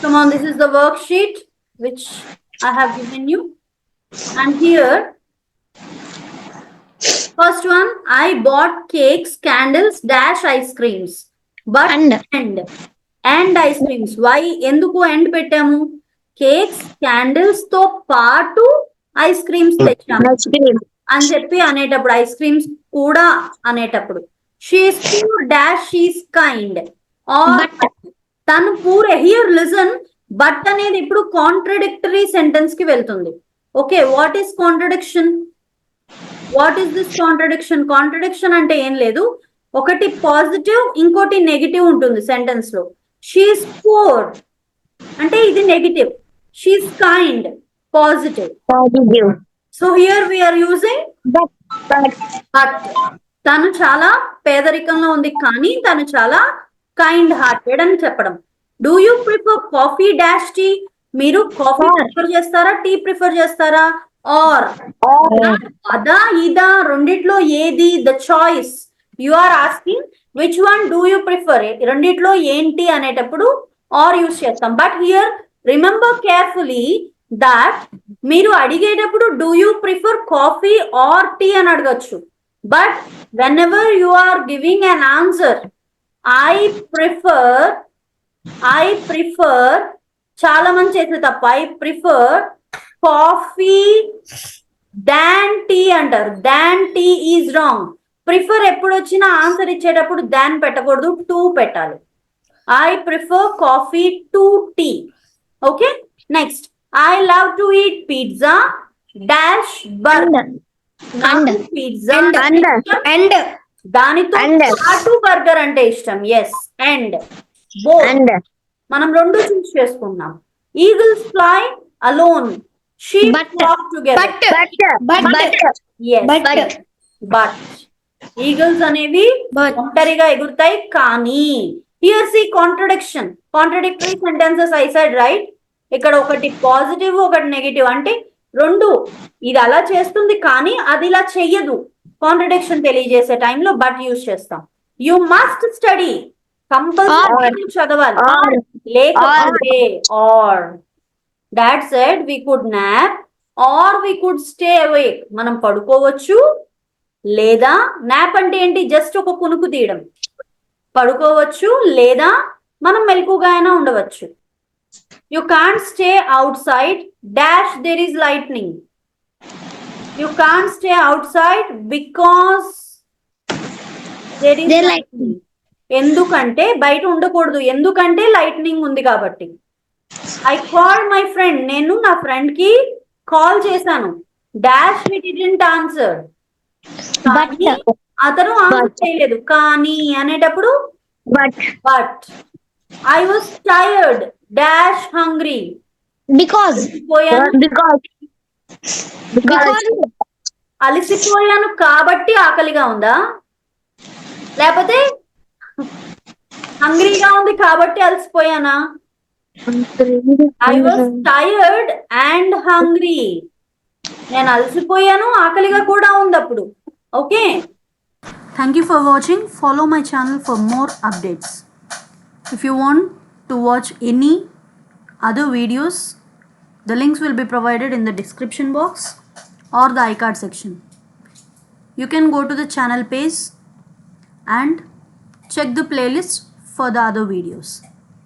Come on, this is the worksheet which I have given you. And here, first one, I bought cakes, candles, dash ice creams. But and ice creams. Why? ఎందుకు end పెట్టాము? Cakes candles తో పాటు ice creams తెచ్చాము అని చెప్పి అనేటప్పుడు, ice creams కూడా అనేటప్పుడు, she's poor dash she's kind. Or తను పూర్. హియర్ లిసన్, బట్ అనేది ఇప్పుడు కాంట్రడిక్టరీ సెంటెన్స్ కి వెళ్తుంది. Okay, what is contradiction? What is this contradiction? Contradiction అంటే ఏం లేదు, ఒకటి పాజిటివ్ ఇంకోటి నెగిటివ్ ఉంటుంది సెంటెన్స్ లో. షీఈస్ పూర్ అంటే ఇది negative, she's kind positive. So here we are using but. తను చాలా పేదరికంలో ఉంది కానీ తను చాలా కైండ్ హార్టెడ్ అని చెప్పడం. Do you prefer coffee dash tea? మీరు కాఫీ ప్రిఫర్ చేస్తారా, టీ ప్రిఫర్ చేస్తారా? ఆర్ అదా ఇదా రెండిట్లో ఏది? The choice you are asking which one do you prefer. రెండిట్లో ఏంటి అనేటప్పుడు ఆర్ యూస్ చేస్తాం. But here remember carefully that మీరు అడిగేటప్పుడు do you prefer coffee or tea అని అడగచ్చు. But whenever you are giving an answer, I prefer చాలా మంది చేసే తప్ప, I prefer coffee than tea అంటారు. Than tea is wrong. Prefer ఎప్పుడు వచ్చినా ఆన్సర్ ఇచ్చేటప్పుడు దాన్ పెట్టకూడదు, టూ పెట్టాలి. I prefer coffee to tea. Okay, next, I love to eat pizza dash burger. Pizza and దానితో పాటు బర్గర్ అంటే ఇష్టం. ఎస్, అండ్ బోత్ మనం రెండు చూస్ చేసుకున్నాం. Eagles fly alone, sheep flock together. But eagles అనేవి ఒంటరిగా ఎగురుతాయి కానీ. Here see contradiction, contradictory sentences I said right. ఇక్కడ ఒకటి పాజిటివ్ ఒకటి నెగిటివ్ అంటే రెండు, ఇది అలా చేస్తుంది కానీ అది ఇలా చెయ్యదు. కాంట్రడిక్షన్ తెలియజేసే టైంలో బట్ యూజ్ చేస్తాం. యు మస్ట్ స్టడీ, కంపల్సరీ చదవాలి. లేకపోతే or. Dad said we could nap or we could stay awake. మనం పడుకోవచ్చు లేదా, నాప్ అంటే ఏంటి? జస్ట్ ఒక కునుకు తీయడం. పడుకోవచ్చు లేదా మనం మెలకుగా అయినా ఉండవచ్చు. You can't stay out side dash there is lightning. You can't stay out side because there is lightning. ఎందుకంటే బయట ఉండకూడదు, ఎందుకంటే లైట్నింగ్ ఉంది కాబట్టి. ఐ కాల్ మై ఫ్రెండ్, నేను నా ఫ్రెండ్ కి కాల్ చేశాను. Dash we didn't answer. అతను ఆన్సర్ చేయలేదు కానీ అనేటప్పుడు but. I was tired dash hungry. అలసిపోయాను కాబట్టి ఆకలిగా ఉందా, లేకపోతే హంగ్రీగా ఉంది కాబట్టి అలసిపోయానా? I was tired and hungry. నేను అలసిపోయాను ఆకలిగా కూడా ఉంది అప్పుడు. Okay, thank you for watching. Follow my channel for more updates. If you want to watch any other videos, the links will be provided in the description box or the iCard section. You can go to the channel page and check the playlist for the other videos.